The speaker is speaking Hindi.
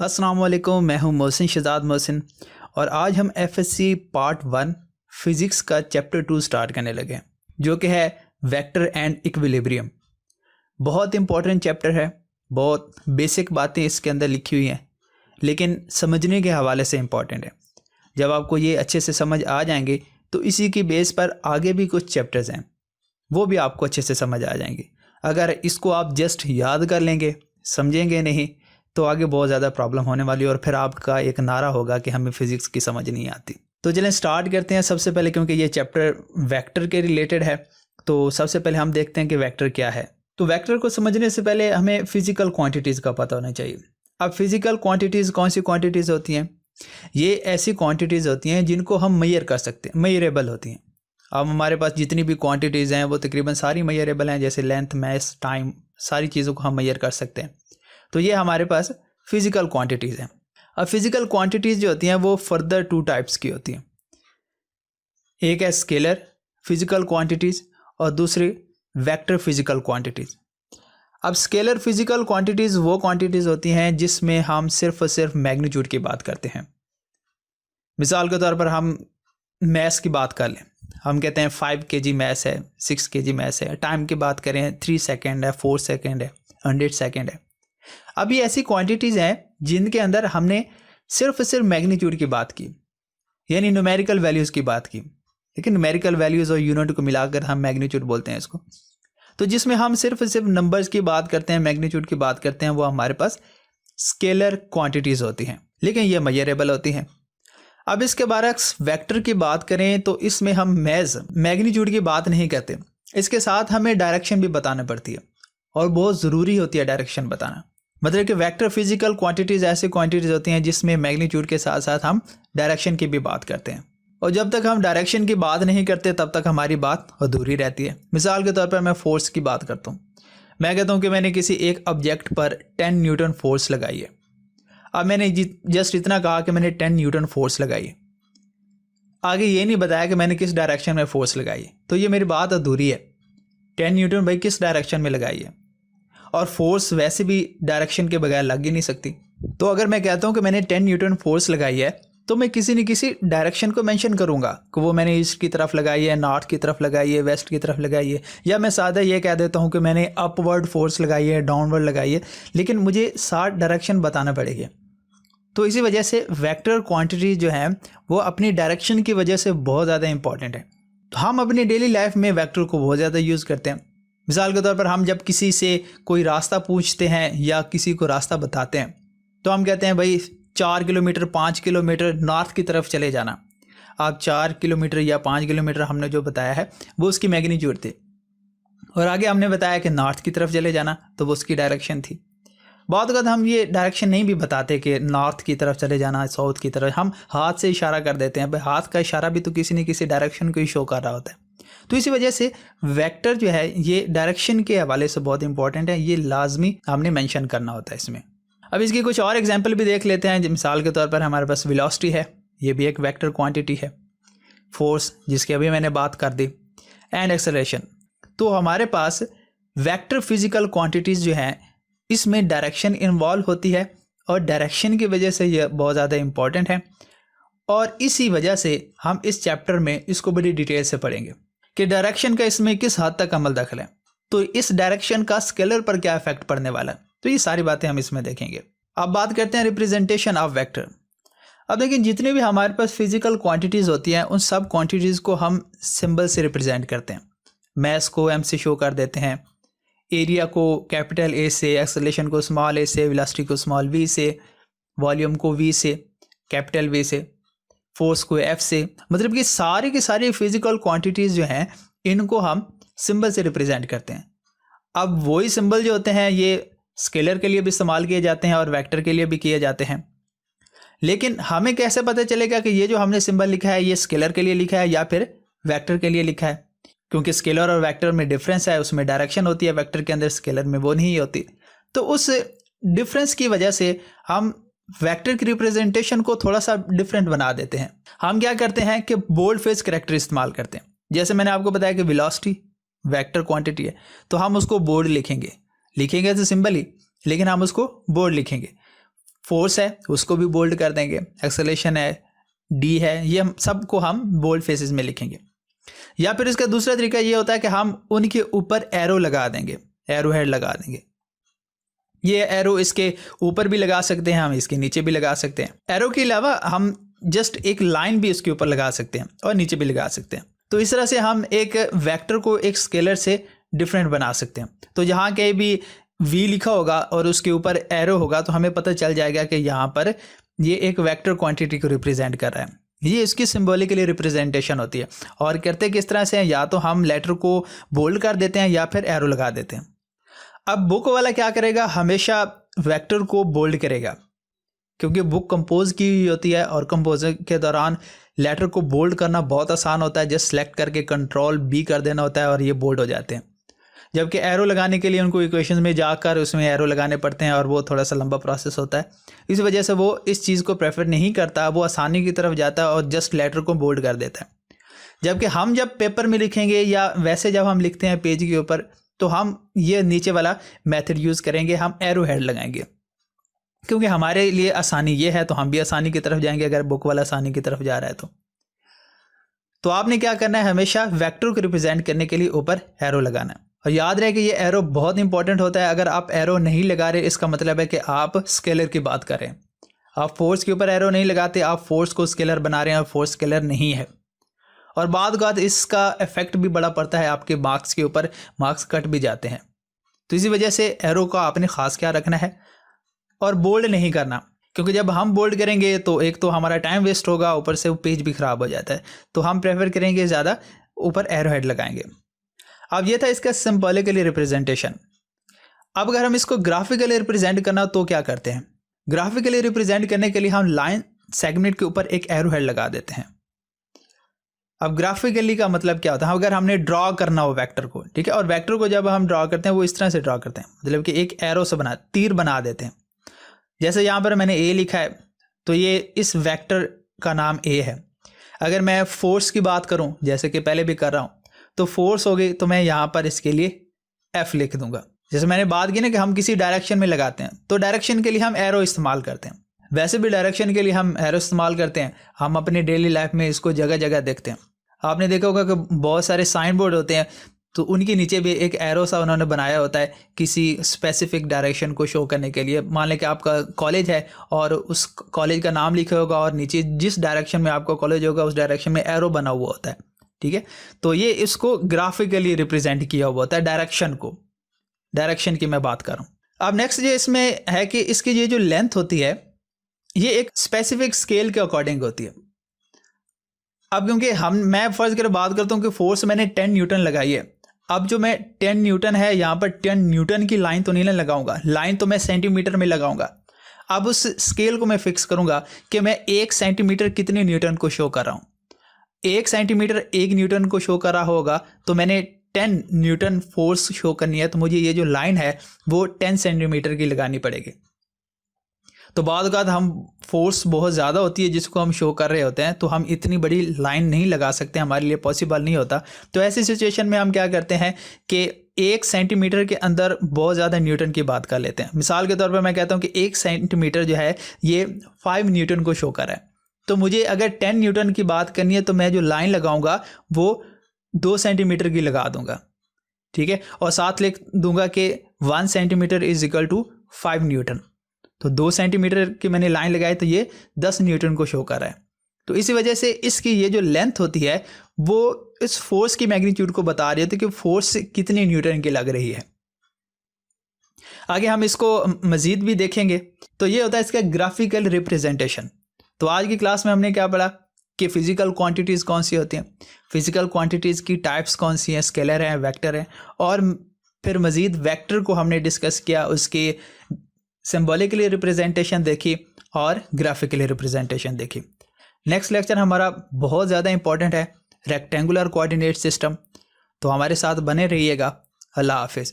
अस्सलाम वालेकुम, मैं हूं मोहसिन शहजाद मोहसिन और आज हम एफएससी पार्ट 1 फिज़िक्स का चैप्टर 2 स्टार्ट करने लगे हैं जो कि है वेक्टर एंड इक्विलिब्रियम। बहुत इंपॉर्टेंट चैप्टर है, बहुत बेसिक बातें इसके अंदर लिखी हुई हैं लेकिन समझने के हवाले से इम्पॉर्टेंट है। जब आपको ये अच्छे से समझ आ जाएंगे तो इसी की बेस पर आगे भी कुछ चैप्टर्स हैं वो भी आपको अच्छे से समझ आ जाएंगे। अगर इसको आप जस्ट याद कर लेंगे, समझेंगे नहीं तो आगे बहुत ज़्यादा प्रॉब्लम होने वाली है और फिर आपका एक नारा होगा कि हमें फिज़िक्स की समझ नहीं आती। तो चलें स्टार्ट करते हैं। सबसे पहले क्योंकि ये चैप्टर वेक्टर के रिलेटेड है तो सबसे पहले हम देखते हैं कि वेक्टर क्या है। तो वेक्टर को समझने से पहले हमें फ़िज़िकल क्वांटिटीज़ का पता होना चाहिए। अब फिज़िकल क्वांटिटीज़ कौन सी क्वांटिटीज़ होती हैं? ये ऐसी क्वांटिटीज़ होती हैं जिनको हम मेजर कर सकते हैं, मेजरेबल होती हैं। अब हमारे पास जितनी भी क्वांटिटीज़ हैं वो तकरीबन सारी मेजरेबल हैं, जैसे लेंथ, मास, टाइम, सारी चीज़ों को हम मेजर कर सकते हैं। तो ये हमारे पास फिज़िकल क्वांटिटीज़ हैं। अब फिज़िकल क्वांटिटीज़ जो होती हैं वो फर्दर 2 टाइप्स की होती हैं। एक है स्केलर फिज़िकल क्वांटिटीज़ और दूसरी वेक्टर फिज़िकल क्वांटिटीज़। अब स्केलर फिज़िकल क्वांटिटीज़ वो क्वांटिटीज़ होती हैं जिसमें हम सिर्फ और सिर्फ मैग्नीट्यूड की बात करते हैं। मिसाल के तौर पर हम मैस की बात कर लें, हम कहते हैं 5 kg मैस है, 6 kg मैस है। टाइम की बात करें 3 सेकेंड है, 4 सेकेंड है, 100 सेकेंड है। अब ये ऐसी क्वांटिटीज़ हैं जिनके अंदर हमने सिर्फ मैग्नीट्यूड की बात की, यानी न्यूमेरिकल वैल्यूज़ की बात की। लेकिन न्यूमेरिकल वैल्यूज़ और यूनिट को मिलाकर हम मैग्नीट्यूड बोलते हैं इसको। तो जिसमें हम सिर्फ नंबर्स की बात करते हैं, मैग्नीट्यूड की बात करते हैं, वो हमारे पास स्केलर क्वांटिटीज़ होती हैं, लेकिन ये मेजरेबल होती हैं। अब इसके बरक्स वेक्टर की बात करें तो इसमें हम मैग्नीट्यूड की बात नहीं करते, इसके साथ हमें डायरेक्शन भी बताना पड़ती है और बहुत ज़रूरी होती है डायरेक्शन बताना। मतलब कि वेक्टर फिज़िकल क्वांटिटीज़ ऐसी क्वांटिटीज़ होती हैं जिसमें मैग्नीट्यूड के साथ साथ हम डायरेक्शन की भी बात करते हैं, और जब तक हम डायरेक्शन की बात नहीं करते तब तक हमारी बात अधूरी रहती है। मिसाल के तौर पर मैं फोर्स की बात करता हूँ। मैं कहता हूँ कि मैंने किसी एक ऑब्जेक्ट पर 10 न्यूटन फोर्स लगाई है। अब मैंने जस्ट इतना कहा कि मैंने 10 न्यूटन फोर्स लगाई है, आगे ये नहीं बताया कि मैंने किस डायरेक्शन में फोर्स लगाई है, तो ये मेरी बात अधूरी है। 10 न्यूटन भाई किस डायरेक्शन में लगाई है, और फोर्स वैसे भी डायरेक्शन के बगैर लग ही नहीं सकती। तो अगर मैं कहता हूँ कि मैंने 10 न्यूटन फोर्स लगाई है तो मैं किसी न किसी डायरेक्शन को मेंशन करूँगा कि वो मैंने ईस्ट की तरफ लगाई है, नॉर्थ की तरफ लगाई है, वेस्ट की तरफ लगाई है, या मैं सादा ये कह देता हूँ कि मैंने अपवर्ड फोर्स लगाई है, डाउनवर्ड लगाई है, लेकिन मुझे 60 डायरेक्शन बताना पड़ेगी। तो इसी वजह से वेक्टर क्वांटिटी जो है वो अपनी डायरेक्शन की वजह से बहुत ज़्यादा इंपॉर्टेंट है। तो हम अपनी डेली लाइफ में वेक्टर को बहुत ज़्यादा यूज़ करते हैं। मिसाल के तौर पर हम जब किसी से कोई रास्ता पूछते हैं या किसी को रास्ता बताते हैं तो हम कहते हैं भाई 4 किलोमीटर 5 किलोमीटर नॉर्थ की तरफ चले जाना। आप 4 किलोमीटर या 5 किलोमीटर हमने जो बताया है वो उसकी मैग्नीट्यूड थी, और आगे हमने बताया कि नॉर्थ की तरफ चले जाना तो वो उसकी डायरेक्शन थी। बहुत वक्त हम ये डायरेक्शन नहीं भी बताते कि नॉर्थ की तरफ चले जाना, साउथ की तरफ, हम हाथ से इशारा कर देते हैं। भाई हाथ का इशारा भी तो किसी न किसी डायरेक्शन को ही शो कर रहा होता है। तो इसी वजह से वेक्टर जो है ये डायरेक्शन के हवाले से बहुत इंपॉर्टेंट है, ये लाजमी हमने मेंशन करना होता है इसमें। अब इसकी कुछ और एग्जांपल भी देख लेते हैं। मिसाल के तौर पर हमारे पास वेलोसिटी है, ये भी एक वेक्टर क्वांटिटी है। फोर्स जिसकी अभी मैंने बात कर दी, एंड एक्सेलरेशन। तो हमारे पास वेक्टर फिजिकल क्वांटिटीज़ जो हैं इसमें डायरेक्शन इन्वॉल्व होती है, और डायरेक्शन की वजह से ये बहुत ज़्यादा इंपॉर्टेंट है, और इसी वजह से हम इस चैप्टर में इसको बड़ी डिटेल से पढ़ेंगे कि डायरेक्शन का इसमें किस हद तक अमल दखल है, तो इस डायरेक्शन का स्केलर पर क्या इफेक्ट पड़ने वाला है, तो ये सारी बातें हम इसमें देखेंगे। अब बात करते हैं रिप्रेजेंटेशन ऑफ वेक्टर। अब देखिए जितनी भी हमारे पास फिजिकल क्वांटिटीज़ होती हैं उन सब क्वांटिटीज़ को हम सिंबल से रिप्रेजेंट करते हैं। मैस को एम से शो कर देते हैं, एरिया को कैपिटल ए से, एक्सेलरेशन को स्मॉल ए से, वेलोसिटी को स्मॉल वी से, वॉल्यूम को वी से, कैपिटल वी से, फोर्स को एफ से। मतलब कि सारी की सारी फिजिकल क्वांटिटीज़ जो हैं इनको हम सिंबल से रिप्रेजेंट करते हैं। अब वही सिंबल जो होते हैं ये स्केलर के लिए भी इस्तेमाल किए जाते हैं और वेक्टर के लिए भी किए जाते हैं, लेकिन हमें कैसे पता चलेगा कि ये जो हमने सिंबल लिखा है ये स्केलर के लिए लिखा है या फिर वेक्टर के लिए लिखा है? क्योंकि स्केलर और वेक्टर में डिफरेंस है, उसमें डायरेक्शन होती है वेक्टर के अंदर, स्केलर में वो नहीं होती। तो उस डिफरेंस की वजह से हम वेक्टर की रिप्रेजेंटेशन को थोड़ा सा डिफरेंट बना देते हैं। हम क्या करते हैं कि बोल्ड फेस करैक्टर इस्तेमाल करते हैं। जैसे मैंने आपको बताया कि वेलोसिटी वेक्टर क्वांटिटी है तो हम उसको बोल्ड लिखेंगे तो सिंबल ही, लेकिन हम उसको बोल्ड लिखेंगे। फोर्स है उसको भी बोल्ड कर देंगे, एक्सेलरेशन है, डी है, ये हम सबको हम बोल्ड फेसेस में लिखेंगे। या फिर इसका दूसरा तरीका ये होता है कि हम उनके ऊपर एरो लगा देंगे, एरो हेड लगा देंगे। ये एरो इसके ऊपर भी लगा सकते हैं, हम इसके नीचे भी लगा सकते हैं। एरो के अलावा हम जस्ट एक लाइन भी इसके ऊपर लगा सकते हैं और नीचे भी लगा सकते हैं। तो इस तरह से हम एक वेक्टर को एक स्केलर से डिफरेंट बना सकते हैं। तो जहाँ कहीं भी v लिखा होगा और उसके ऊपर एरो होगा तो हमें पता चल जाएगा कि यहाँ पर ये एक वेक्टर क्वांटिटी को रिप्रेजेंट कर रहा है। ये इसकी सिंबॉलिकली रिप्रेजेंटेशन होती है। और करते किस तरह से हैं, या तो हम लेटर को बोल्ड कर देते हैं या फिर एरो लगा देते हैं। अब बुक वाला क्या करेगा, हमेशा वेक्टर को बोल्ड करेगा, क्योंकि बुक कंपोज की हुई होती है और कंपोजर के दौरान लेटर को बोल्ड करना बहुत आसान होता है। जस्ट सेलेक्ट करके कंट्रोल बी कर देना होता है और ये बोल्ड हो जाते हैं। जबकि एरो लगाने के लिए उनको इक्वेशंस में जाकर उसमें एरो लगाने पड़ते हैं और वो थोड़ा सा लंबा प्रोसेस होता है। इस वजह से वो इस चीज़ को प्रेफर नहीं करता, वो आसानी की तरफ जाता है और जस्ट लेटर को बोल्ड कर देता है। जबकि हम जब पेपर में लिखेंगे या वैसे जब हम लिखते हैं पेज के ऊपर, तो हम ये नीचे वाला मेथड यूज़ करेंगे, हम एरो हेड लगाएंगे, क्योंकि हमारे लिए आसानी ये है तो हम भी आसानी की तरफ जाएंगे अगर बुक वाला आसानी की तरफ जा रहा है तो आपने क्या करना है, हमेशा वेक्टर को रिप्रेजेंट करने के लिए ऊपर एरो लगाना है। और याद रहे कि ये एरो बहुत इंपॉर्टेंट होता है। अगर आप एरो नहीं लगा रहे, इसका मतलब है कि आप स्केलर की बात कर रहे हैं। आप फोर्स के ऊपर एरो नहीं लगाते, आप फोर्स को स्केलर बना रहे हैं और फोर्स स्केलर नहीं है। और बाद बात इसका इफेक्ट भी बड़ा पड़ता है आपके मार्क्स के ऊपर, मार्क्स कट भी जाते हैं। तो इसी वजह से एरो का आपने खास क्या रखना है और बोल्ड नहीं करना, क्योंकि जब हम बोल्ड करेंगे तो एक तो हमारा टाइम वेस्ट होगा, ऊपर से वो पेज भी ख़राब हो जाता है। तो हम प्रेफर करेंगे ज़्यादा ऊपर एरो हेड लगाएंगे। अब ये था इसका सिंबॉलिकली रिप्रेजेंटेशन। अब अगर हम इसको ग्राफिकली रिप्रेजेंट करना तो क्या करते हैं, ग्राफिकली रिप्रेजेंट करने के लिए हम लाइन सेगमेंट के ऊपर एक एरो हेड लगा देते हैं। अब ग्राफिकली का मतलब क्या होता है, अगर हमने ड्रॉ करना हो वेक्टर को, ठीक है, और वेक्टर को जब हम ड्रॉ करते हैं वो इस तरह से ड्रॉ करते हैं, मतलब कि एक एरो से बना, तीर बना देते हैं। जैसे यहाँ पर मैंने ए लिखा है तो ये इस वेक्टर का नाम ए है। अगर मैं फोर्स की बात करूँ, जैसे कि पहले भी कर रहा हूँ, तो फोर्स हो गई तो मैं यहाँ पर इसके लिए एफ लिख दूंगा। जैसे मैंने बात की ना कि हम किसी डायरेक्शन में लगाते हैं तो डायरेक्शन के लिए हम एरो इस्तेमाल करते हैं। वैसे भी डायरेक्शन के लिए हम एरो इस्तेमाल करते हैं, हम अपनी डेली लाइफ में इसको जगह जगह देखते हैं। आपने देखा होगा कि बहुत सारे साइन बोर्ड होते हैं तो उनके नीचे भी एक एरो सा उन्होंने बनाया होता है किसी स्पेसिफिक डायरेक्शन को शो करने के लिए। मान लें कि आपका कॉलेज है और उस कॉलेज का नाम लिखा होगा और नीचे जिस डायरेक्शन में आपका कॉलेज होगा उस डायरेक्शन में एरो बना हुआ होता है, ठीक है। तो ये इसको ग्राफिकली रिप्रेजेंट किया हुआ होता है, डायरेक्शन को, डायरेक्शन की मैं बात कर रहा हूँ। अब नेक्स्ट ये इसमें है कि इसकी ये जो लेंथ होती है ये एक स्पेसिफिक स्केल के अकॉर्डिंग होती है। अब क्योंकि मैं फर्ज कर बात करता हूँ कि फोर्स मैंने 10 न्यूटन लगाई है, अब जो मैं 10 न्यूटन है यहाँ पर 10 न्यूटन की लाइन तो नहीं लगाऊंगा, लाइन तो मैं सेंटीमीटर में लगाऊंगा। अब उस स्केल को मैं फिक्स करूंगा कि मैं 1 सेंटीमीटर कितने न्यूटन को शो कर रहा हूँ। 1 सेंटीमीटर 1 न्यूटन को शो कर रहा होगा तो मैंने 10 न्यूटन फोर्स शो करनी है, तो मुझे ये जो लाइन है वो 10 सेंटीमीटर की लगानी पड़ेगी। तो बाद बात हम फोर्स बहुत ज़्यादा होती है जिसको हम शो कर रहे होते हैं, तो हम इतनी बड़ी लाइन नहीं लगा सकते, हमारे लिए पॉसिबल नहीं होता। तो ऐसी सिचुएशन में हम क्या करते हैं कि 1 सेंटीमीटर के अंदर बहुत ज़्यादा न्यूटन की बात कर लेते हैं। मिसाल के तौर पर मैं कहता हूँ कि 1 सेंटीमीटर जो है ये 5 न्यूटन को शो कर रहा है। तो मुझे अगर 10 न्यूटन की बात करनी है तो मैं जो लाइन लगाऊंगा वो 2 सेंटीमीटर की लगा दूंगा, ठीक है, और साथ लिख दूंगा कि 1 centimetre is equal to 5 newton. तो 2 सेंटीमीटर की मैंने लाइन लगाई तो ये 10 न्यूटन को शो कर रहा है। तो इसी वजह से इसकी ये जो लेंथ होती है वो इस फोर्स की मैग्नीट्यूड को बता रही होती है कि फोर्स कितनी न्यूटन की लग रही है। आगे हम इसको मजीद भी देखेंगे। तो ये होता है इसका ग्राफिकल रिप्रेजेंटेशन। तो आज की क्लास में हमने क्या पढ़ा कि फिजिकल क्वांटिटीज़ कौन सी होती हैं, फिजिकल क्वांटिटीज़ की टाइप्स कौन सी हैं, स्केलर हैं, वेक्टर हैं, और फिर मजीद वेक्टर को हमने डिस्कस किया, उसकी सिंबॉलिकली रिप्रेजेंटेशन देखी और ग्राफिकली रिप्रेजेंटेशन देखी। नेक्स्ट लेक्चर हमारा बहुत ज़्यादा इंपॉर्टेंट है, रेक्टेंगुलर कोऑर्डिनेट सिस्टम। तो हमारे साथ बने रहिएगा। अल्लाह हाफिज़।